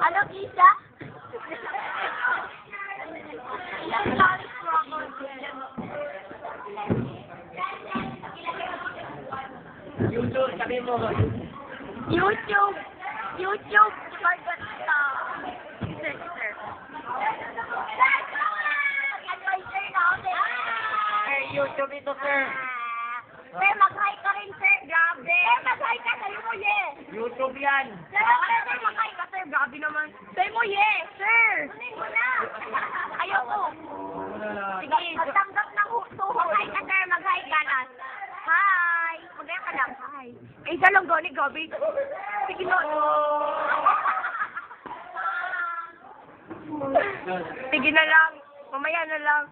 Ano, Kisha? YouTube, sabi mo. YouTube. YouTube. Margarita. Sister. Advisor na ako, sir. Sir, YouTube ito, sir. Sir, mag-hi ka rin, sir. Grabe. Sir, mag-hi ka. Sabi mo, yes. YouTube yan. Sir, mag-hi ka, sir. Grabe naman. Sabi mo, yes, sir. Kunin mo na. Ayoko. Sige, magtanggap ng husto. Mag-hi ka, sir. Mag-hi ka na. Hi. Mag-hi ka lang. Hi. Eh, isa lang gani, gabi. Sige na. Sige na lang. Mamaya na lang.